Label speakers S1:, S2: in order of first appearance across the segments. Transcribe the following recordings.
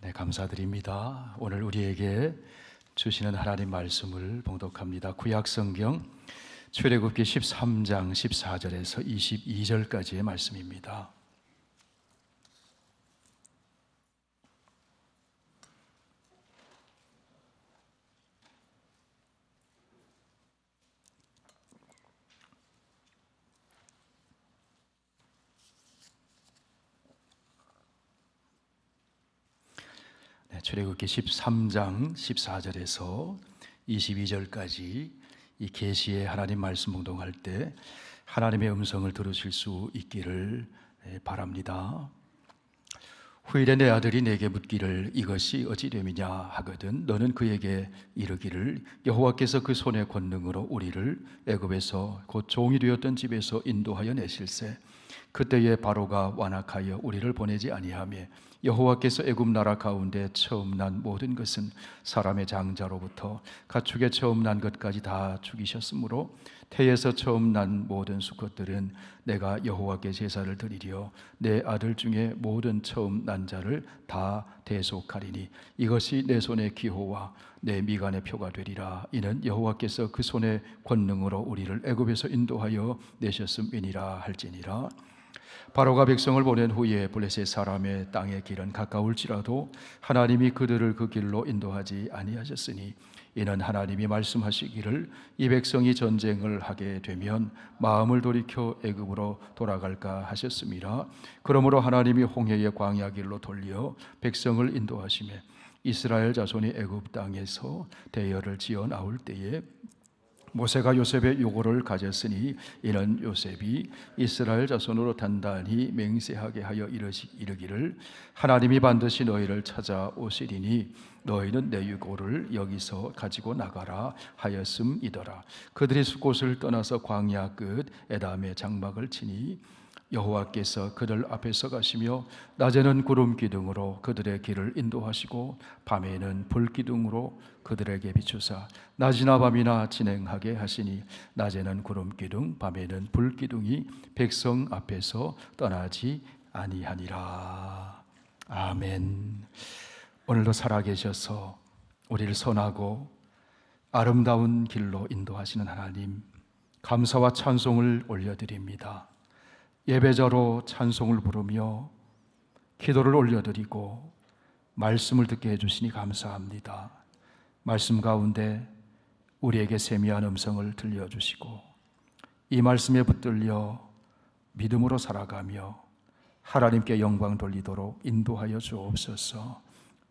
S1: 네, 감사드립니다. 오늘 우리에게 주시는 하나님 말씀을 봉독합니다. 구약성경 출애굽기 13장 14절에서 22절까지의 말씀입니다. 네, 출애굽기 13장 14절에서 22절까지 이 계시의 하나님 말씀 봉독할 때 하나님의 음성을 들으실 수 있기를 바랍니다. 후일에 내 아들이 내게 묻기를 이것이 어찌 됨이냐 하거든 너는 그에게 이르기를 여호와께서 그 손의 권능으로 우리를 애굽에서 곧 종이 되었던 집에서 인도하여 내실세 그때에 바로가 완악하여 우리를 보내지 아니하며 여호와께서 애굽 나라 가운데 처음 난 모든 것은 사람의 장자로부터 가축의 처음 난 것까지 다 죽이셨으므로 태에서 처음 난 모든 수컷들은 내가 여호와께 제사를 드리려 내 아들 중에 모든 처음 난 자를 다 대속하리니 이것이 내 손의 기호와 내 미간의 표가 되리라. 이는 여호와께서 그 손의 권능으로 우리를 애굽에서 인도하여 내셨음이니라 할지니라. 바로가 백성을 보낸 후에 블레셋 사람의 땅의 길은 가까울지라도 하나님이 그들을 그 길로 인도하지 아니하셨으니 이는 하나님이 말씀하시기를 이 백성이 전쟁을 하게 되면 마음을 돌이켜 애굽으로 돌아갈까 하셨음이라. 그러므로 하나님이 홍해의 광야 길로 돌려 백성을 인도하시며 이스라엘 자손이 애굽 땅에서 대열을 지어 나올 때에 모세가 요셉의 요구를 가졌으니 이는 요셉이 이스라엘 자손으로 단단히 맹세하게 하여 이르기를 하나님이 반드시 너희를 찾아오시리니 너희는 내 유고를 여기서 가지고 나가라 하였음이더라. 그들이 숫곳을 떠나서 광야 끝 에담의 장막을 치니 여호와께서 그들 앞에서 가시며 낮에는 구름 기둥으로 그들의 길을 인도하시고 밤에는 불 기둥으로 그들에게 비추사 낮이나 밤이나 진행하게 하시니 낮에는 구름 기둥 밤에는 불 기둥이 백성 앞에서 떠나지 아니하니라. 아멘. 오늘도 살아계셔서 우리를 선하고 아름다운 길로 인도하시는 하나님 감사와 찬송을 올려드립니다. 예배자로 찬송을 부르며 기도를 올려드리고 말씀을 듣게 해주시니 감사합니다. 말씀 가운데 우리에게 세미한 음성을 들려주시고 이 말씀에 붙들려 믿음으로 살아가며 하나님께 영광 돌리도록 인도하여 주옵소서.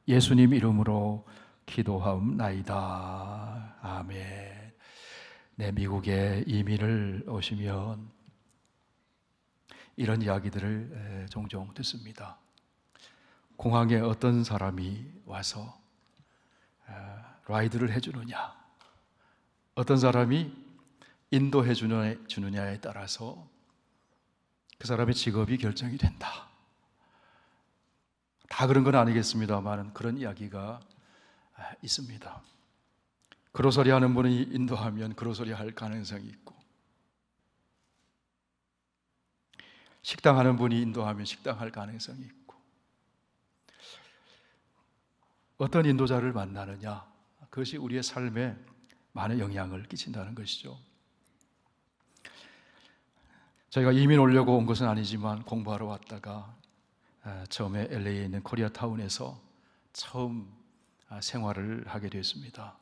S1: 예수님 이름으로 기도하옵나이다. 아멘. 네, 미국에 이민을 오시면 이런 이야기들을 종종 듣습니다. 공항에 어떤 사람이 와서 라이드를 해주느냐, 어떤 사람이 인도해 주느냐에 따라서 그 사람의 직업이 결정이 된다. 다 그런 건 아니겠습니다만 그런 이야기가 있습니다. 그로소리 하는 분이 인도하면 그로소리 할 가능성이 있고, 식당 하는 분이 인도하면 식당 할 가능성이 있고, 어떤 인도자를 만나느냐, 그것이 우리의 삶에 많은 영향을 끼친다는 것이죠. 저희가 이민 오려고 온 것은 아니지만 공부하러 왔다가 처음에 LA에 있는 코리아타운에서 처음 생활을 하게 됐습니다.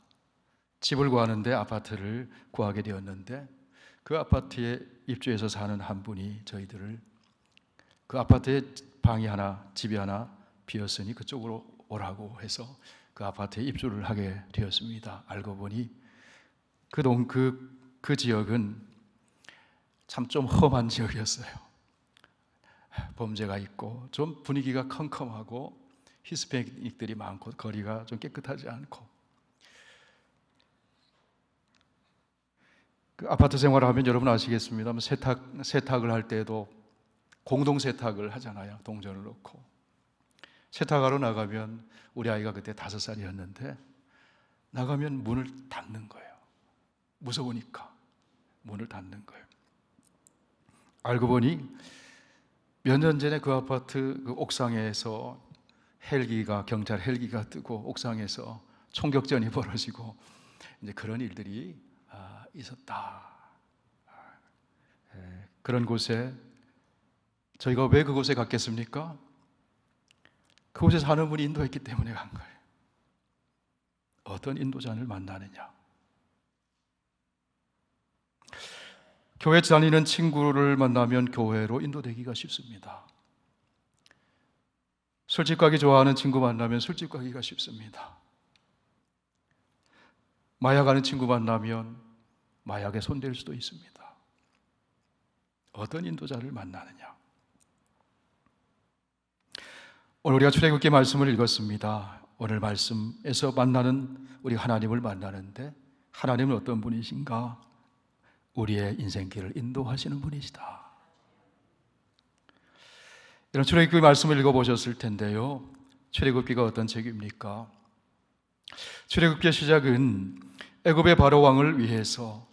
S1: 집을 구하는데 아파트를 구하게 되었는데 그 아파트에 입주해서 사는 한 분이 저희들을 그 아파트에 방이 하나, 집이 하나 비었으니 그쪽으로 오라고 해서 그 아파트에 입주를 하게 되었습니다. 알고 보니 그 지역은 참 좀 험한 지역이었어요. 범죄가 있고 좀 분위기가 컴컴하고 히스패닉들이 많고 거리가 좀 깨끗하지 않고, 그 아파트 생활을 하면 여러분 아시겠습니다만 세탁을 할 때도 공동 세탁을 하잖아요. 동전을 넣고 세탁하러 나가면 우리 아이가 그때 5살이었는데 나가면 문을 닫는 거예요. 무서우니까 문을 닫는 거예요. 알고 보니 몇 년 전에 그 아파트 그 옥상에서 경찰 헬기가 뜨고 옥상에서 총격전이 벌어지고 이제 그런 일들이 있었다. 그런 곳에 저희가 왜 그곳에 갔겠습니까? 그곳에 사는 분이 인도했기 때문에 간 거예요. 어떤 인도자를 만나느냐? 교회 다니는 친구를 만나면 교회로 인도되기가 쉽습니다. 술집 가기 좋아하는 친구 만나면 술집 가기가 쉽습니다. 마약하는 친구 만나면 마약에 손댈 수도 있습니다. 어떤 인도자를 만나느냐? 오늘 우리가 출애굽기 말씀을 읽었습니다. 오늘 말씀에서 만나는 우리 하나님을 만나는데 하나님은 어떤 분이신가? 우리의 인생길을 인도하시는 분이시다. 이런 출애굽기 말씀을 읽어보셨을 텐데요. 출애굽기가 어떤 책입니까? 출애굽기의 시작은 애굽의 바로 왕을 위해서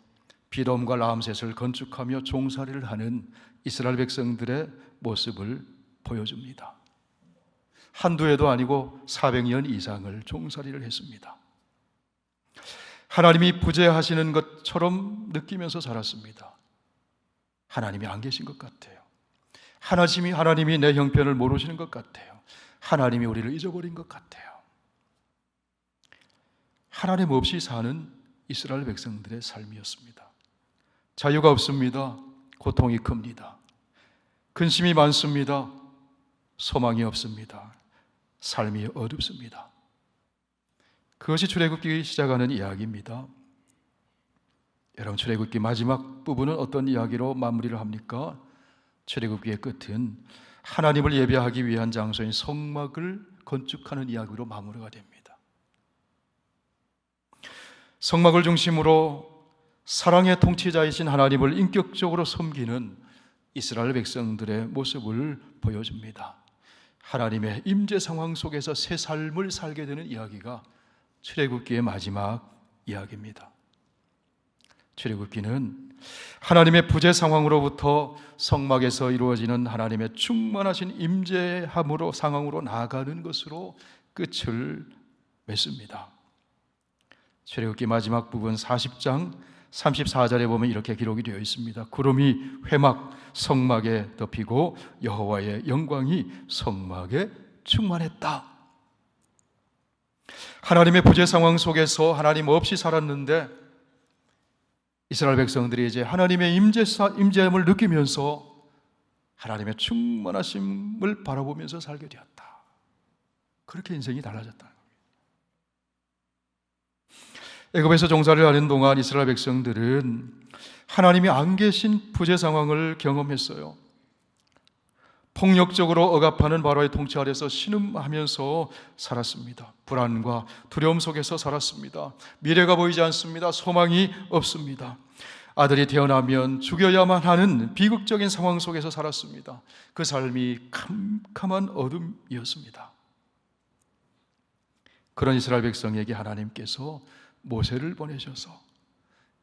S1: 비돔과 라암셋을 건축하며 종살이를 하는 이스라엘 백성들의 모습을 보여줍니다. 한두 해도 아니고 400년 이상을 종살이를 했습니다. 하나님이 부재하시는 것처럼 느끼면서 살았습니다. 하나님이 안 계신 것 같아요. 하나님이 내 형편을 모르시는 것 같아요. 하나님이 우리를 잊어버린 것 같아요. 하나님 없이 사는 이스라엘 백성들의 삶이었습니다. 자유가 없습니다. 고통이 큽니다. 근심이 많습니다. 소망이 없습니다. 삶이 어둡습니다. 그것이 출애굽기 시작하는 이야기입니다. 여러분, 출애굽기 마지막 부분은 어떤 이야기로 마무리를 합니까? 출애굽기의 끝은 하나님을 예배하기 위한 장소인 성막을 건축하는 이야기로 마무리가 됩니다. 성막을 중심으로 사랑의 통치자이신 하나님을 인격적으로 섬기는 이스라엘 백성들의 모습을 보여줍니다. 하나님의 임재 상황 속에서 새 삶을 살게 되는 이야기가 출애굽기의 마지막 이야기입니다. 출애굽기는 하나님의 부재 상황으로부터 성막에서 이루어지는 하나님의 충만하신 임재함으로 상황으로 나아가는 것으로 끝을 맺습니다. 출애굽기 마지막 부분 40장 34절에 보면 이렇게 기록이 되어 있습니다. 구름이 회막 성막에 덮이고 여호와의 영광이 성막에 충만했다. 하나님의 부재 상황 속에서 하나님 없이 살았는데 이스라엘 백성들이 이제 하나님의 임재함을 느끼면서 하나님의 충만하심을 바라보면서 살게 되었다. 그렇게 인생이 달라졌다. 애굽에서 종살이를 하는 동안 이스라엘 백성들은 하나님이 안 계신 부재 상황을 경험했어요. 폭력적으로 억압하는 바로의 통치 아래서 신음하면서 살았습니다. 불안과 두려움 속에서 살았습니다. 미래가 보이지 않습니다. 소망이 없습니다. 아들이 태어나면 죽여야만 하는 비극적인 상황 속에서 살았습니다. 그 삶이 캄캄한 어둠이었습니다. 그런 이스라엘 백성에게 하나님께서 모세를 보내셔서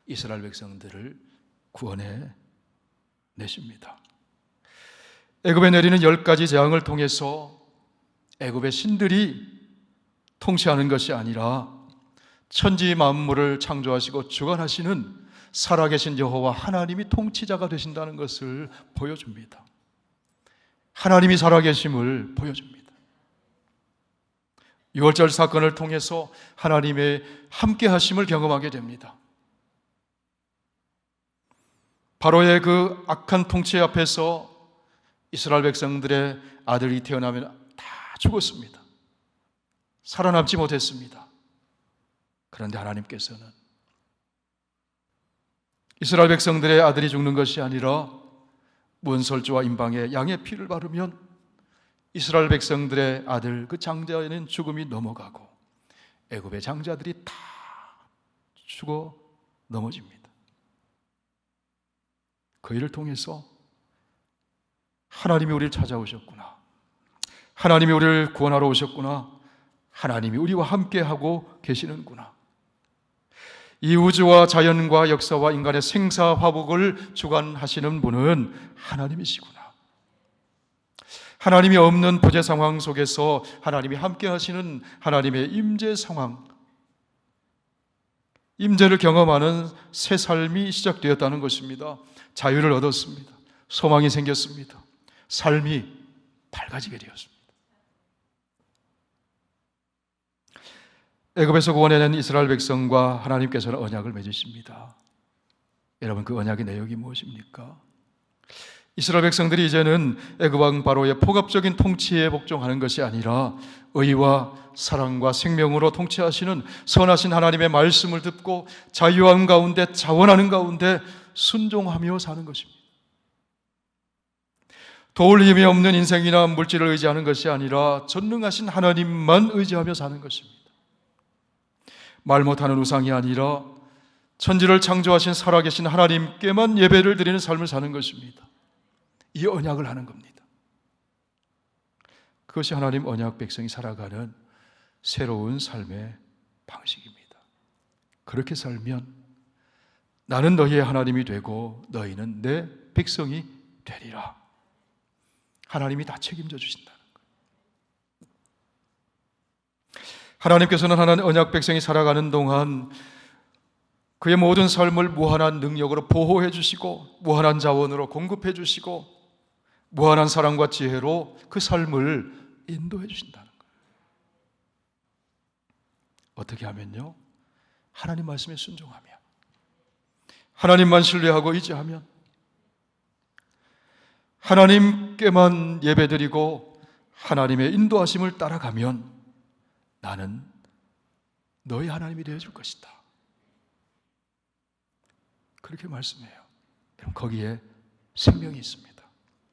S1: 이스라엘 백성들을 구원해 내십니다. 애굽에 내리는 10가지 재앙을 통해서 애굽의 신들이 통치하는 것이 아니라 천지 만물을 창조하시고 주관하시는 살아계신 여호와 하나님이 통치자가 되신다는 것을 보여줍니다. 하나님이 살아계심을 보여줍니다. 6월절 사건을 통해서 하나님의 함께하심을 경험하게 됩니다. 바로의 그 악한 통치 앞에서 이스라엘 백성들의 아들이 태어나면 다 죽었습니다. 살아남지 못했습니다. 그런데 하나님께서는 이스라엘 백성들의 아들이 죽는 것이 아니라 문설주와 임방에 양의 피를 바르면 이스라엘 백성들의 아들 그 장자에는 죽음이 넘어가고 애굽의 장자들이 다 죽어 넘어집니다. 그 일을 통해서 하나님이 우리를 찾아오셨구나. 하나님이 우리를 구원하러 오셨구나. 하나님이 우리와 함께하고 계시는구나. 이 우주와 자연과 역사와 인간의 생사화복을 주관하시는 분은 하나님이시구나. 하나님이 없는 부재 상황 속에서 하나님이 함께 하시는 하나님의 임재 상황, 임재를 경험하는 새 삶이 시작되었다는 것입니다. 자유를 얻었습니다. 소망이 생겼습니다. 삶이 밝아지게 되었습니다. 애굽에서 구원해낸 이스라엘 백성과 하나님께서는 언약을 맺으십니다. 여러분, 그 언약의 내용이 무엇입니까? 이스라엘 백성들이 이제는 애굽 왕 바로의 폭압적인 통치에 복종하는 것이 아니라 의와 사랑과 생명으로 통치하시는 선하신 하나님의 말씀을 듣고 자유함 가운데, 자원하는 가운데 순종하며 사는 것입니다. 도울 힘이 없는 인생이나 물질을 의지하는 것이 아니라 전능하신 하나님만 의지하며 사는 것입니다. 말 못하는 우상이 아니라 천지를 창조하신 살아계신 하나님께만 예배를 드리는 삶을 사는 것입니다. 이 언약을 하는 겁니다. 그것이 하나님 언약 백성이 살아가는 새로운 삶의 방식입니다. 그렇게 살면 나는 너희의 하나님이 되고 너희는 내 백성이 되리라. 하나님이 다 책임져 주신다는 거예요. 하나님께서는 하나님 언약 백성이 살아가는 동안 그의 모든 삶을 무한한 능력으로 보호해 주시고 무한한 자원으로 공급해 주시고 무한한 사랑과 지혜로 그 삶을 인도해 주신다는 거예요. 어떻게 하면요? 하나님 말씀에 순종하며 하나님만 신뢰하고 의지하면 하나님께만 예배드리고 하나님의 인도하심을 따라가면 나는 너희 하나님이 되어줄 것이다. 그렇게 말씀해요. 여러분, 거기에 생명이 있습니다.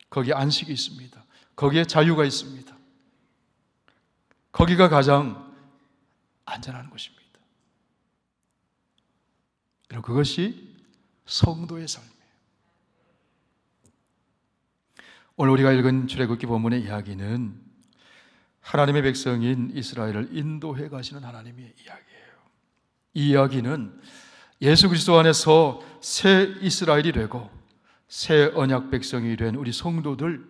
S1: 거기에 안식이 있습니다. 거기에 자유가 있습니다. 거기가 가장 안전한 곳입니다. 여러분, 그것이 성도의 삶이에요. 오늘 우리가 읽은 출애굽기 본문의 이야기는 하나님의 백성인 이스라엘을 인도해 가시는 하나님의 이야기예요. 이 이야기는 예수 그리스도 안에서 새 이스라엘이 되고 새 언약 백성이 된 우리 성도들,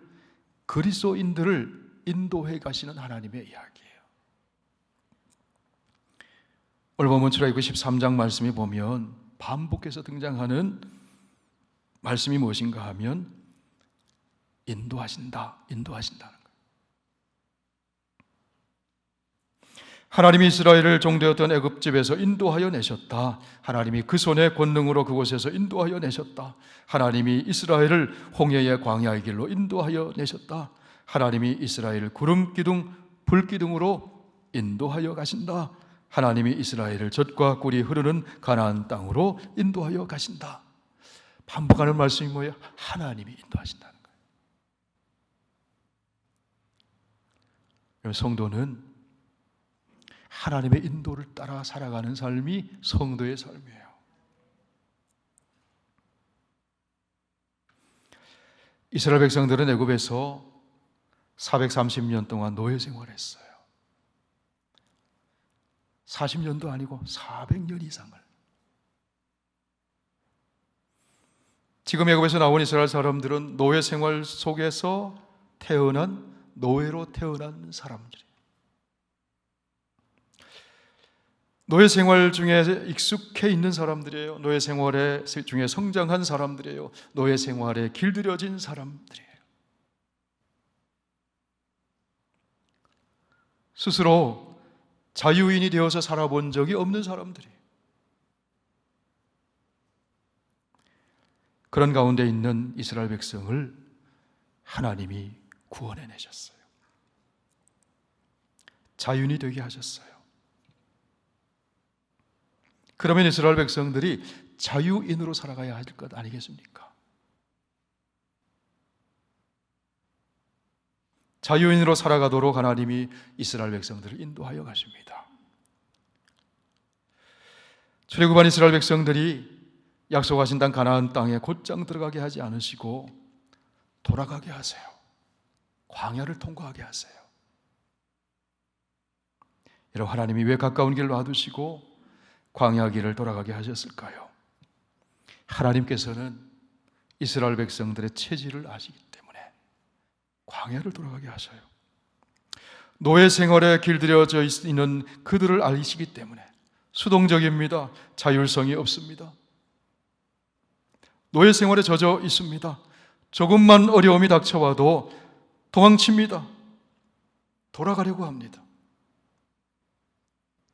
S1: 그리스도인들을 인도해 가시는 하나님의 이야기예요. 오늘 본문 출애굽기 13장 말씀에 보면 반복해서 등장하는 말씀이 무엇인가 하면 인도하신다는 거예요. 하나님이 이스라엘을 종되었던 애굽집에서 인도하여 내셨다. 하나님이 그 손의 권능으로 그곳에서 인도하여 내셨다. 하나님이 이스라엘을 홍해의 광야의 길로 인도하여 내셨다. 하나님이 이스라엘을 구름 기둥, 불 기둥으로 인도하여 가신다. 하나님이 이스라엘을 젖과 꿀이 흐르는 가나안 땅으로 인도하여 가신다. 반복하는 말씀이 뭐예요? 하나님이 인도하신다는 거예요. 성도는 하나님의 인도를 따라 살아가는 삶이 성도의 삶이에요. 이스라엘 백성들은 애굽에서 430년 동안 노예 생활했어요. 40년도 아니고 400년 이상을. 지금 애굽에서 나온 이스라엘 사람들은 노예 생활 속에서 태어난, 노예로 태어난 사람들이에요. 노예 생활 중에 익숙해 있는 사람들이에요. 노예 생활에 중에 성장한 사람들이에요. 노예 생활에 길들여진 사람들이에요. 스스로 자유인이 되어서 살아본 적이 없는 사람들이에요. 그런 가운데 있는 이스라엘 백성을 하나님이 구원해내셨어요. 자유인이 되게 하셨어요. 그러면 이스라엘 백성들이 자유인으로 살아가야 할 것 아니겠습니까? 자유인으로 살아가도록 하나님이 이스라엘 백성들을 인도하여 가십니다. 출애굽한 이스라엘 백성들이 약속하신 땅 가나안 땅에 곧장 들어가게 하지 않으시고 돌아가게 하세요. 광야를 통과하게 하세요. 여러분, 하나님이 왜 가까운 길로 놔두시고 광야 길을 돌아가게 하셨을까요? 하나님께서는 이스라엘 백성들의 체질을 아시기 때문에 광야를 돌아가게 하셔요. 노예 생활에 길들여져 있는 그들을 알리시기 때문에 수동적입니다. 자율성이 없습니다. 노예 생활에 젖어 있습니다. 조금만 어려움이 닥쳐와도 도망칩니다. 돌아가려고 합니다.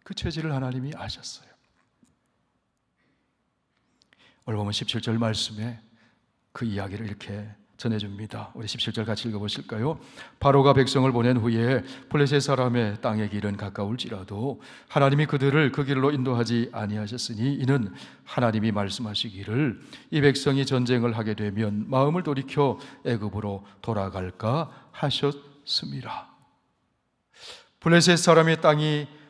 S1: 그 체질을 하나님이 아셨어요. 오늘 보면 17절 말씀에 그 이야기를 이렇게 전해줍니다. 우리 17절 같이 읽어보실까요? 바로가 백성을 보낸 후에 블레셋 사람의 땅의 길은 가까울지라도 하나님이 그들을 그 길로 인도하지 아니하셨으니 이는 하나님이 말씀하시기를 이 백성이 전쟁을 하게 되면 마음을 돌이켜 애굽으로 돌아갈까 하셨음이라. 블레셋 사람의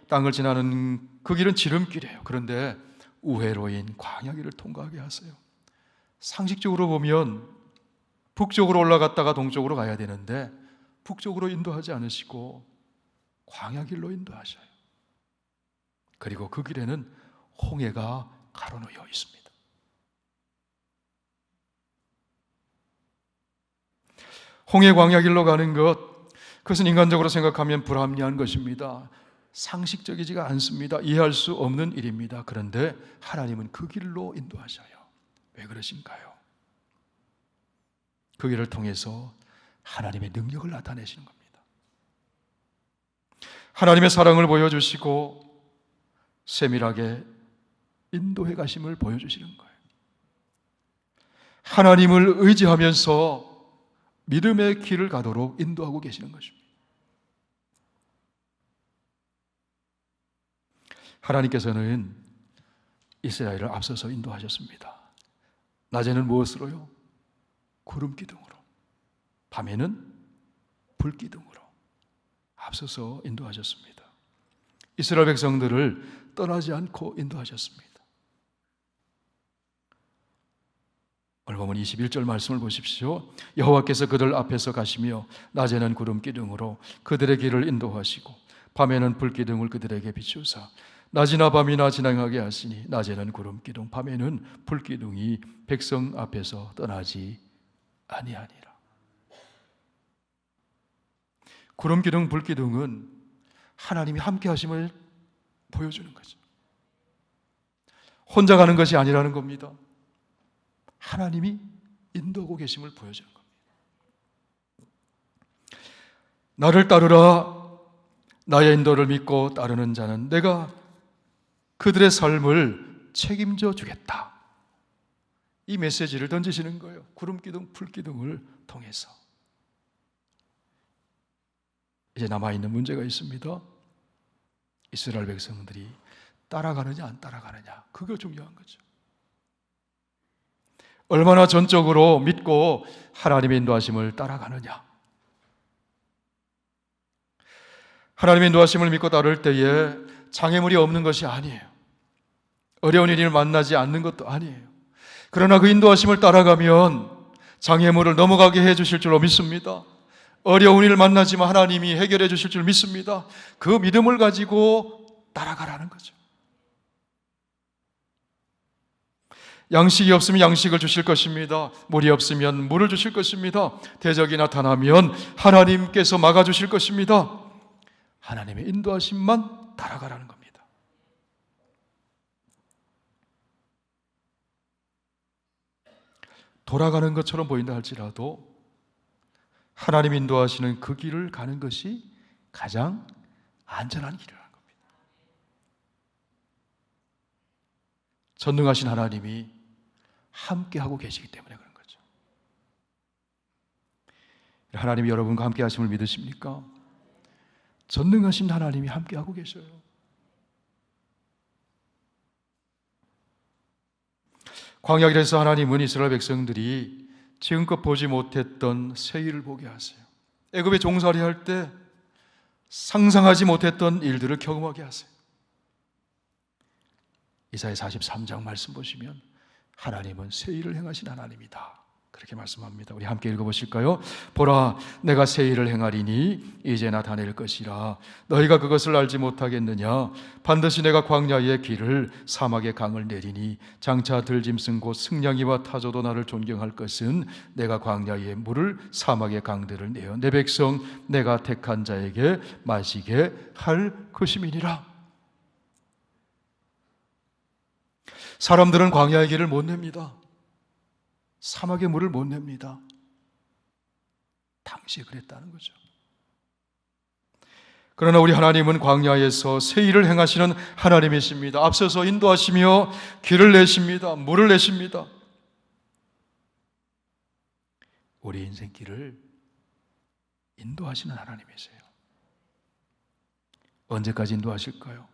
S1: 땅을 지나는 그 길은 지름길이에요. 그런데 우회로인 광야길을 통과하게 하세요. 상식적으로 보면 북쪽으로 올라갔다가 동쪽으로 가야 되는데 북쪽으로 인도하지 않으시고 광야길로 인도하셔요. 그리고 그 길에는 홍해가 가로놓여 있습니다. 홍해 광야길로 가는 그것은 인간적으로 생각하면 불합리한 것입니다. 상식적이지가 않습니다. 이해할 수 없는 일입니다. 그런데 하나님은 그 길로 인도하셔요. 왜 그러신가요? 그 길을 통해서 하나님의 능력을 나타내시는 겁니다. 하나님의 사랑을 보여주시고 세밀하게 인도해 가심을 보여주시는 거예요. 하나님을 의지하면서 믿음의 길을 가도록 인도하고 계시는 것입니다. 하나님께서는 이스라엘을 앞서서 인도하셨습니다. 낮에는 무엇으로요? 구름기둥으로, 밤에는 불기둥으로 앞서서 인도하셨습니다. 이스라엘 백성들을 떠나지 않고 인도하셨습니다. 오늘 보면 21절 말씀을 보십시오. 여호와께서 그들 앞에서 가시며 낮에는 구름기둥으로 그들의 길을 인도하시고 밤에는 불기둥을 그들에게 비추사 낮이나 밤이나 지나가게 하시니 낮에는 구름기둥 밤에는 불기둥이 백성 앞에서 떠나지 아니하니라. 구름기둥 불기둥은 하나님이 함께 하심을 보여주는 거죠. 혼자 가는 것이 아니라는 겁니다. 하나님이 인도하고 계심을 보여주는 겁니다. 나를 따르라. 나의 인도를 믿고 따르는 자는 내가 그들의 삶을 책임져 주겠다. 이 메시지를 던지시는 거예요. 구름기둥, 불기둥을 통해서. 이제 남아있는 문제가 있습니다. 이스라엘 백성들이 따라가느냐 안 따라가느냐, 그거 중요한 거죠. 얼마나 전적으로 믿고 하나님의 인도하심을 따라가느냐. 하나님의 인도하심을 믿고 따를 때에 장애물이 없는 것이 아니에요. 어려운 일을 만나지 않는 것도 아니에요. 그러나 그 인도하심을 따라가면 장애물을 넘어가게 해주실 줄로 믿습니다. 어려운 일을 만나지만 하나님이 해결해 주실 줄 믿습니다. 그 믿음을 가지고 따라가라는 거죠. 양식이 없으면 양식을 주실 것입니다. 물이 없으면 물을 주실 것입니다. 대적이 나타나면 하나님께서 막아주실 것입니다. 하나님의 인도하심만 따라가라는 겁니다. 돌아가는 것처럼 보인다 할지라도 하나님 인도하시는 그 길을 가는 것이 가장 안전한 길이라는 겁니다. 전능하신 하나님이 함께하고 계시기 때문에 그런 거죠. 하나님이 여러분과 함께 하심을 믿으십니까? 전능하신 하나님이 함께하고 계셔요. 광야길에서 하나님은 이스라엘 백성들이 지금껏 보지 못했던 새 일을 보게 하세요. 애굽에 종살이 할 때 상상하지 못했던 일들을 경험하게 하세요. 이사야 43장 말씀 보시면 하나님은 새 일을 행하신 하나님이다, 그렇게 말씀합니다. 우리 함께 읽어보실까요? 보라, 내가 새 일을 행하리니 이제 나타낼 것이라. 너희가 그것을 알지 못하겠느냐? 반드시 내가 광야의 길을 사막의 강을 내리니 장차 들짐승 곧 승냥이와 타조도 나를 존경할 것은 내가 광야의 물을 사막의 강들을 내어 내 백성 내가 택한 자에게 마시게 할 것임이니라. 사람들은 광야의 길을 못 냅니다. 사막의 물을 못 냅니다. 당시에 그랬다는 거죠. 그러나 우리 하나님은 광야에서 새 일을 행하시는 하나님이십니다. 앞서서 인도하시며 길을 내십니다. 물을 내십니다. 우리 인생길을 인도하시는 하나님이세요. 언제까지 인도하실까요?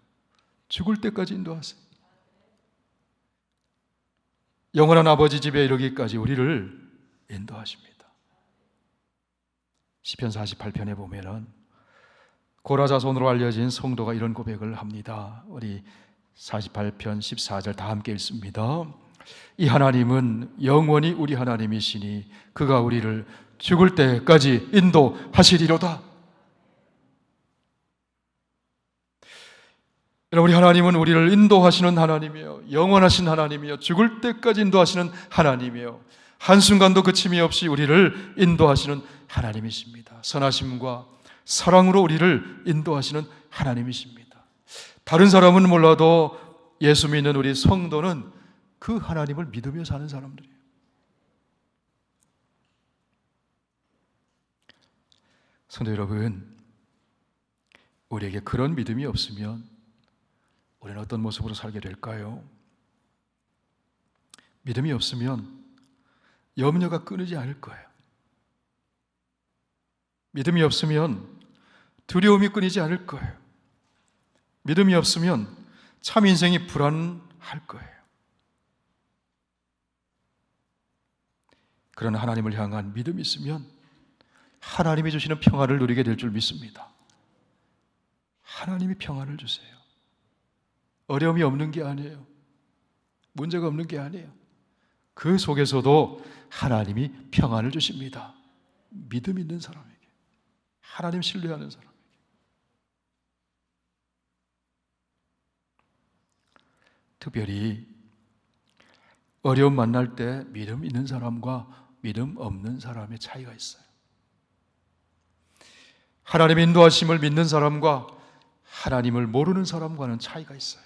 S1: 죽을 때까지 인도하세요. 영원한 아버지 집에 이르기까지 우리를 인도하십니다. 시편 48편에 보면은 고라 자손으로 알려진 성도가 이런 고백을 합니다. 우리 48편 14절 다 함께 읽습니다. 이 하나님은 영원히 우리 하나님이시니 그가 우리를 죽을 때까지 인도하시리로다. 우리 하나님은 우리를 인도하시는 하나님이요, 영원하신 하나님이요, 죽을 때까지 인도하시는 하나님이요, 한순간도 그침이 없이 우리를 인도하시는 하나님이십니다. 선하심과 사랑으로 우리를 인도하시는 하나님이십니다. 다른 사람은 몰라도 예수 믿는 우리 성도는 그 하나님을 믿으며 사는 사람들이에요. 성도 여러분, 우리에게 그런 믿음이 없으면 우리는 어떤 모습으로 살게 될까요? 믿음이 없으면 염려가 끊이지 않을 거예요. 믿음이 없으면 두려움이 끊이지 않을 거예요. 믿음이 없으면 참 인생이 불안할 거예요. 그런 하나님을 향한 믿음이 있으면 하나님이 주시는 평안을 누리게 될 줄 믿습니다. 하나님이 평안을 주세요. 어려움이 없는 게 아니에요. 문제가 없는 게 아니에요. 그 속에서도 하나님이 평안을 주십니다. 믿음 있는 사람에게, 하나님 신뢰하는 사람에게. 특별히 어려움 만날 때 믿음 있는 사람과 믿음 없는 사람의 차이가 있어요. 하나님의 인도하심을 믿는 사람과 하나님을 모르는 사람과는 차이가 있어요.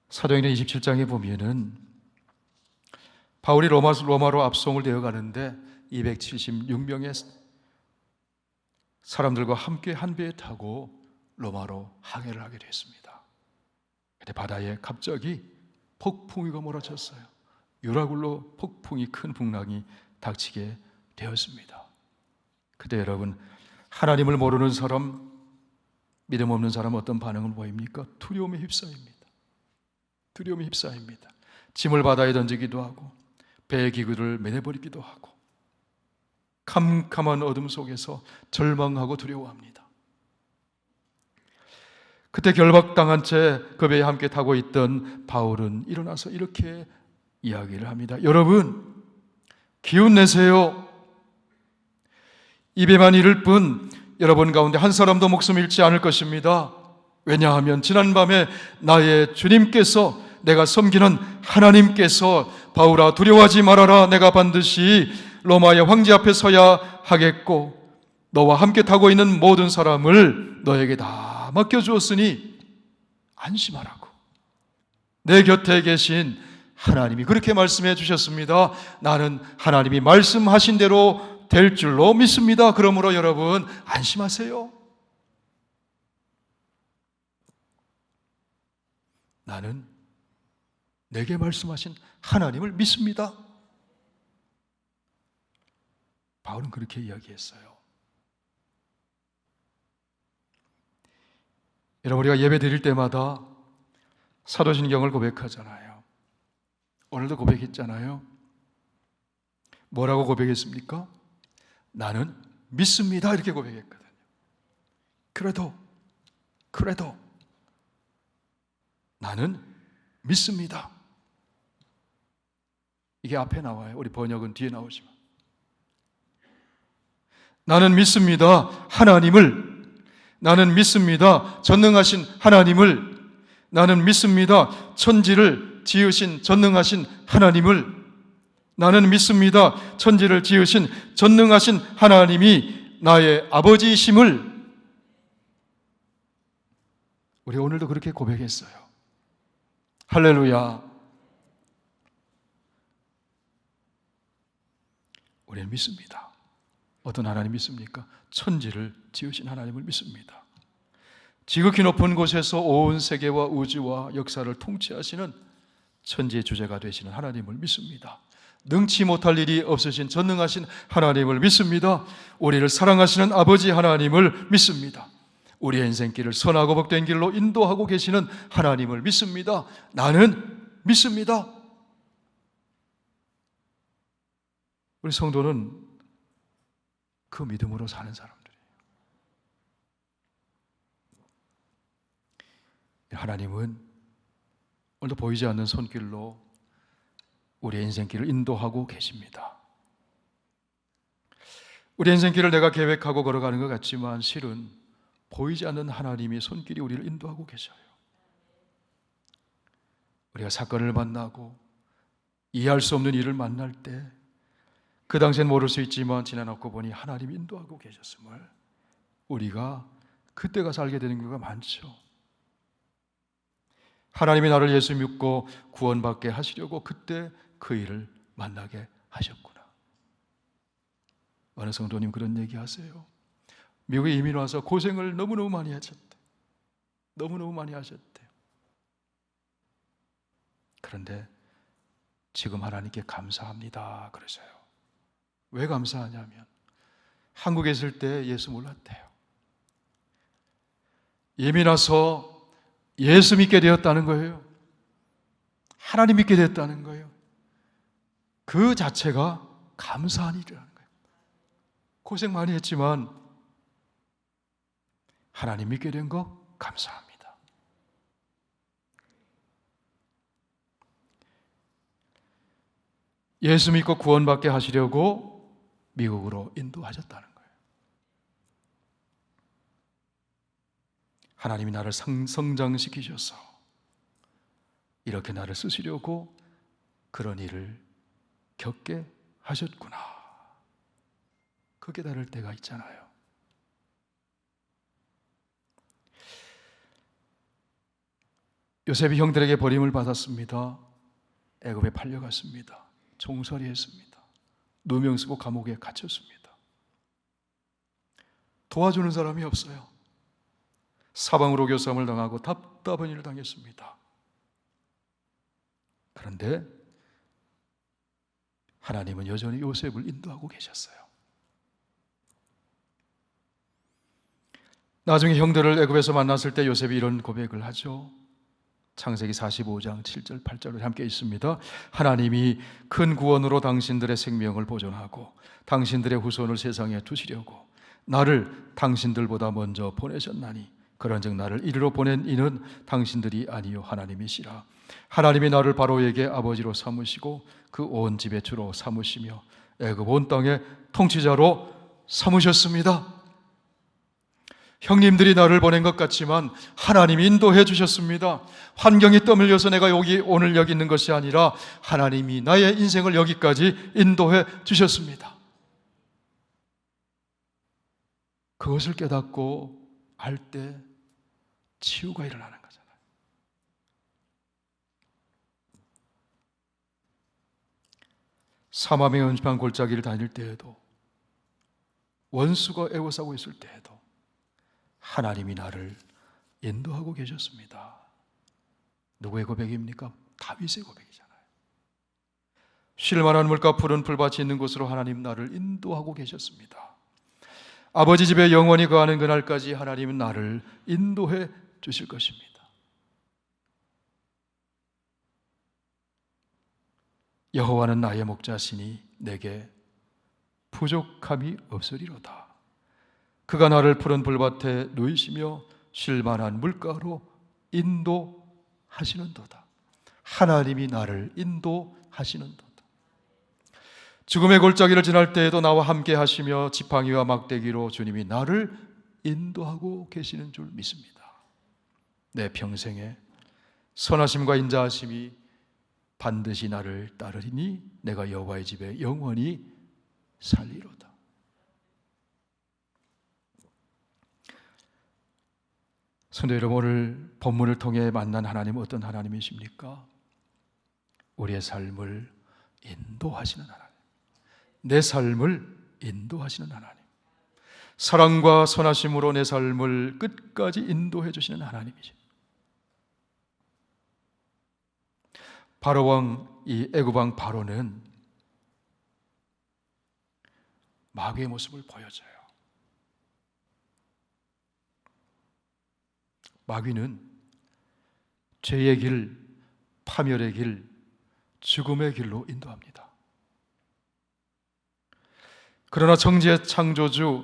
S1: 사도행전 27장에 보면은 바울이 로마로 압송을 되어 가는데 276명의 사람들과 함께 한 배에 타고 로마로 항해를 하게 됐습니다. 그때 바다에 갑자기 폭풍우가 몰아쳤어요. 유라굴로 폭풍이 큰 풍랑이 닥치게 되었습니다. 그때 여러분, 하나님을 모르는 사람, 믿음 없는 사람 어떤 반응을 보입니까? 두려움에 휩싸입니다. 두려움에 휩싸입니다. 짐을 바다에 던지기도 하고 배의 기구를 매내버리기도 하고 캄캄한 어둠 속에서 절망하고 두려워합니다. 그때 결박당한 채 그 배에 함께 타고 있던 바울은 일어나서 이렇게 이야기를 합니다. 여러분, 기운 내세요. 이 배만 이를 뿐 여러분 가운데 한 사람도 목숨 잃지 않을 것입니다. 왜냐하면 지난밤에 나의 주님께서, 내가 섬기는 하나님께서 바울아 두려워하지 말아라, 내가 반드시 로마의 황제 앞에 서야 하겠고 너와 함께 타고 있는 모든 사람을 너에게 다 맡겨주었으니 안심하라고. 내 곁에 계신 하나님이 그렇게 말씀해 주셨습니다. 나는 하나님이 말씀하신 대로 될 줄로 믿습니다. 그러므로 여러분 안심하세요. 나는 내게 말씀하신 하나님을 믿습니다. 바울은 그렇게 이야기했어요. 여러분, 우리가 예배 드릴 때마다 사도신경을 고백하잖아요. 오늘도 고백했잖아요. 뭐라고 고백했습니까? 나는 믿습니다, 이렇게 고백했거든요. 그래도 나는 믿습니다. 이게 앞에 나와요. 우리 번역은 뒤에 나오지만. 나는 믿습니다. 하나님을. 나는 믿습니다. 전능하신 하나님을. 나는 믿습니다. 천지를 지으신 전능하신 하나님을. 나는 믿습니다. 천지를 지으신 전능하신 하나님이 나의 아버지이심을. 우리 오늘도 그렇게 고백했어요. 할렐루야. 우리는 믿습니다. 어떤 하나님 믿습니까? 천지를 지으신 하나님을 믿습니다. 지극히 높은 곳에서 온 세계와 우주와 역사를 통치하시는 천지의 주제가 되시는 하나님을 믿습니다. 능치 못할 일이 없으신 전능하신 하나님을 믿습니다. 우리를 사랑하시는 아버지 하나님을 믿습니다. 우리의 인생길을 선하고 복된 길로 인도하고 계시는 하나님을 믿습니다. 나는 믿습니다. 우리 성도는 그 믿음으로 사는 사람들이에요. 하나님은 오늘도 보이지 않는 손길로 우리의 인생길을 인도하고 계십니다. 우리의 인생길을 내가 계획하고 걸어가는 것 같지만 실은 보이지 않는 하나님의 손길이 우리를 인도하고 계셔요. 우리가 사건을 만나고 이해할 수 없는 일을 만날 때 그 당시엔 모를 수 있지만 지나놓고 보니 하나님이 인도하고 계셨음을 우리가 그때 가서 알게 되는 경우가 많죠. 하나님이 나를 예수 믿고 구원받게 하시려고 그때 그 일을 만나게 하셨구나. 어느 성도님 그런 얘기 하세요. 미국에 이민 와서 고생을 너무너무 많이 하셨대. 너무너무 많이 하셨대요. 그런데 지금 하나님께 감사합니다 그러세요. 왜 감사하냐면 한국에 있을 때 예수 몰랐대요. 이민 와서 예수 믿게 되었다는 거예요. 하나님 믿게 되었다는 거예요. 그 자체가 감사한 일이라는 거예요. 고생 많이 했지만 하나님 믿게 된 거 감사합니다. 예수 믿고 구원받게 하시려고 미국으로 인도하셨다는 거예요. 하나님이 나를 성장시키셔서 이렇게 나를 쓰시려고 그런 일을 겪게 하셨구나. 그 깨달을 때가 있잖아요. 요셉이 형들에게 버림을 받았습니다. 애굽에 팔려갔습니다. 종살이했습니다. 누명 쓰고 감옥에 갇혔습니다. 도와주는 사람이 없어요. 사방으로 교삼을 당하고 답답한 일을 당했습니다. 그런데 하나님은 여전히 요셉을 인도하고 계셨어요. 나중에 형들을 애굽에서 만났을 때 요셉이 이런 고백을 하죠. 창세기 45장 7절 8절을 함께 있습니다. 하나님이 큰 구원으로 당신들의 생명을 보존하고 당신들의 후손을 세상에 두시려고 나를 당신들보다 먼저 보내셨나니 그런즉 나를 이리로 보낸 이는 당신들이 아니요 하나님이시라. 하나님이 나를 바로에게 아버지로 삼으시고 그 온 집의 주로 삼으시며 애굽 온 땅의 통치자로 삼으셨습니다. 형님들이 나를 보낸 것 같지만 하나님이 인도해 주셨습니다. 환경이 떠밀려서 내가 오늘 여기 있는 것이 아니라 하나님이 나의 인생을 여기까지 인도해 주셨습니다. 그것을 깨닫고 알 때 치유가 일어나는 거잖아요. 사마의 음식한 골짜기를 다닐 때에도 원수가 애워싸고 있을 때에도 하나님이 나를 인도하고 계셨습니다. 누구의 고백입니까? 다윗의 고백이잖아요. 쉴만한 물과 푸른 풀밭이 있는 곳으로 하나님 나를 인도하고 계셨습니다. 아버지 집에 영원히 거하는 그날까지 하나님은 나를 인도해 주실 것입니다. 여호와는 나의 목자시니 내게 부족함이 없으리로다. 그가 나를 푸른 풀밭에 누이시며 쉴만한 물가로 인도하시는도다. 하나님이 나를 인도하시는도다. 죽음의 골짜기를 지날 때에도 나와 함께 하시며 지팡이와 막대기로 주님이 나를 인도하고 계시는 줄 믿습니다. 내 평생에 선하심과 인자하심이 반드시 나를 따르리니 내가 여호와의 집에 영원히 살리로다. 성도 여러분, 오늘 본문을 통해 만난 하나님은 어떤 하나님이십니까? 우리의 삶을 인도하시는 하나님, 내 삶을 인도하시는 하나님, 사랑과 선하심으로 내 삶을 끝까지 인도해 주시는 하나님이십니다. 바로왕, 이 애굽왕 바로는 마귀의 모습을 보여줘요. 마귀는 죄의 길, 파멸의 길, 죽음의 길로 인도합니다. 그러나 정죄의 창조주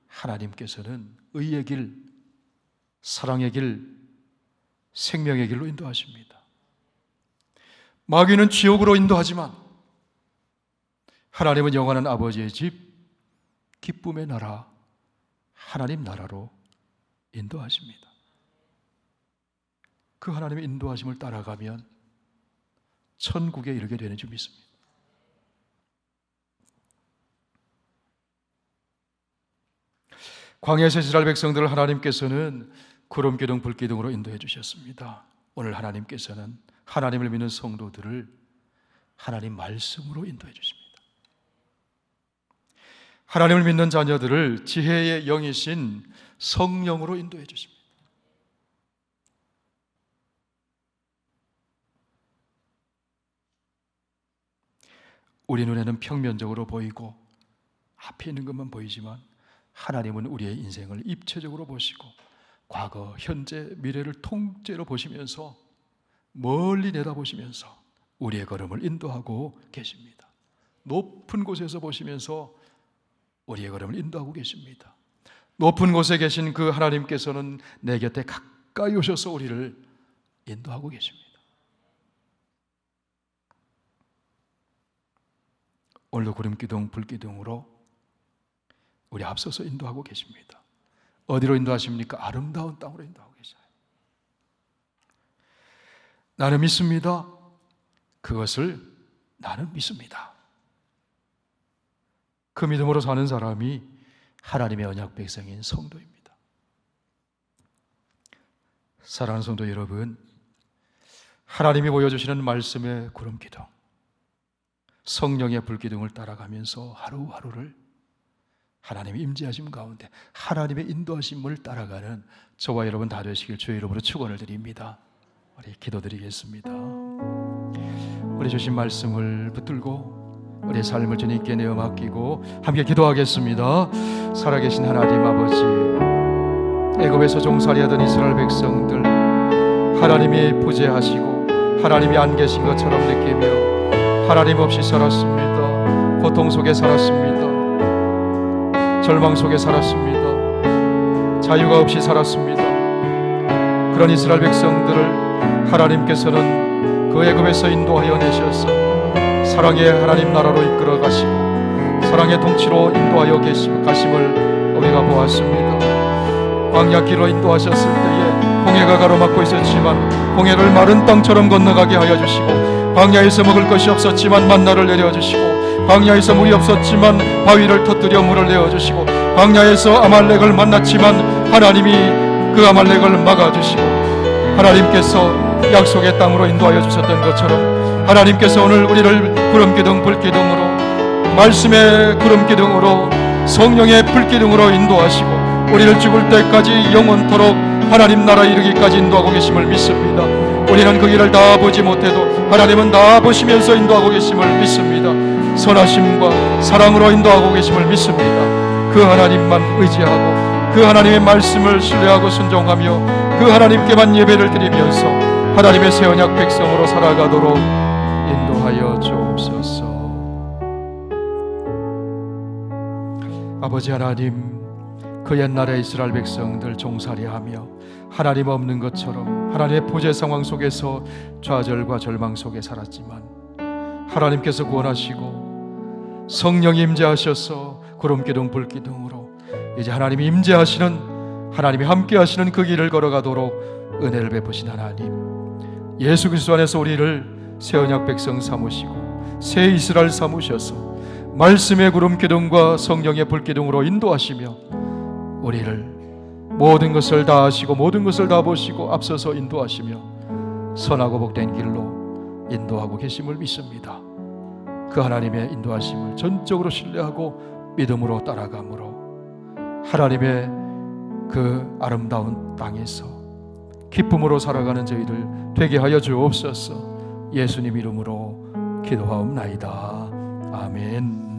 S1: 하나님께서는 의의 길, 사랑의 길, 생명의 길로 인도하십니다. 마귀는 지옥으로 인도하지만 하나님은 영원한 아버지의 집, 기쁨의 나라, 하나님 나라로 인도하십니다. 그 하나님의 인도하심을 따라가면 천국에 이르게 되는 줄 믿습니다. 광야에서 이스라엘 백성들을 하나님께서는 구름 기둥 불 기둥으로 인도해 주셨습니다. 오늘 하나님께서는 하나님을 믿는 성도들을 하나님 말씀으로 인도해 주십니다. 하나님을 믿는 자녀들을 지혜의 영이신 성령으로 인도해 주십니다. 우리 눈에는 평면적으로 보이고 앞에 있는 것만 보이지만 하나님은 우리의 인생을 입체적으로 보시고 과거, 현재, 미래를 통째로 보시면서 멀리 내다보시면서 우리의 걸음을 인도하고 계십니다. 높은 곳에서 보시면서 우리의 걸음을 인도하고 계십니다. 높은 곳에 계신 그 하나님께서는 내 곁에 가까이 오셔서 우리를 인도하고 계십니다. 오늘도 구름기둥, 불기둥으로 우리 앞서서 인도하고 계십니다. 어디로 인도하십니까? 아름다운 땅으로 인도하고 계셔요. 나는 믿습니다. 그것을 나는 믿습니다. 그 믿음으로 사는 사람이 하나님의 언약 백성인 성도입니다. 사랑하는 성도 여러분, 하나님이 보여주시는 말씀의 구름기둥, 성령의 불기둥을 따라가면서 하루하루를 하나님의 임재하심 가운데 하나님의 인도하심을 따라가는 저와 여러분 다 되시길 주의 이름으로 축원을 드립니다. 우리 기도드리겠습니다. 우리 주신 말씀을 붙들고 우리의 삶을 주님께 내어 맡기고 함께 기도하겠습니다. 살아계신 하나님 아버지, 애굽에서 종살이하던 이스라엘 백성들 하나님이 부재하시고 하나님이 안 계신 것처럼 느끼며 하나님 없이 살았습니다. 고통 속에 살았습니다. 절망 속에 살았습니다. 자유가 없이 살았습니다. 그런 이스라엘 백성들을 하나님께서는 그 애굽에서 인도하여 내셔서 사랑의 하나님 나라로 이끌어 가시고 사랑의 통치로 인도하여 가심을 우리가 보았습니다. 광야 길로 인도하셨을 때에 홍해가 가로막고 있었지만 홍해를 마른 땅처럼 건너가게 하여 주시고 광야에서 먹을 것이 없었지만 만나를 내려주시고 광야에서 물이 없었지만 바위를 터뜨려 물을 내어주시고 광야에서 아말렉을 만났지만 하나님이 그 아말렉을 막아주시고 하나님께서 약속의 땅으로 인도하여 주셨던 것처럼 하나님께서 오늘 우리를 구름기둥 불기둥으로 말씀의 구름기둥으로 성령의 불기둥으로 인도하시고 우리를 죽을 때까지 영원토록 하나님 나라에 이르기까지 인도하고 계심을 믿습니다. 우리는 그 길을 다 보지 못해도 하나님은 다 보시면서 인도하고 계심을 믿습니다. 선하심과 사랑으로 인도하고 계심을 믿습니다. 그 하나님만 의지하고 그 하나님의 말씀을 신뢰하고 순종하며 그 하나님께만 예배를 드리면서 하나님의 새 언약 백성으로 살아가도록 인도하여 주옵소서. 아버지 하나님, 그 옛날에 이스라엘 백성들 종살이하며 하나님 없는 것처럼 하나님의 부재 상황 속에서 좌절과 절망 속에 살았지만 하나님께서 구원하시고 성령이 임재하셔서 구름기둥 불기둥으로 이제 하나님이 임재하시는, 하나님이 함께 하시는 그 길을 걸어가도록 은혜를 베푸신 하나님, 예수 그리스도 안에서 우리를 새 언약 백성 삼으시고 새 이스라엘 삼으셔서 말씀의 구름기둥과 성령의 불기둥으로 인도하시며 우리를 모든 것을 다 아시고 모든 것을 다 보시고 앞서서 인도하시며 선하고 복된 길로 인도하고 계심을 믿습니다. 그 하나님의 인도하심을 전적으로 신뢰하고 믿음으로 따라감으로 하나님의 그 아름다운 땅에서 기쁨으로 살아가는 저희들 되게 하여 주옵소서. 예수님 이름으로 기도하옵나이다. 아멘.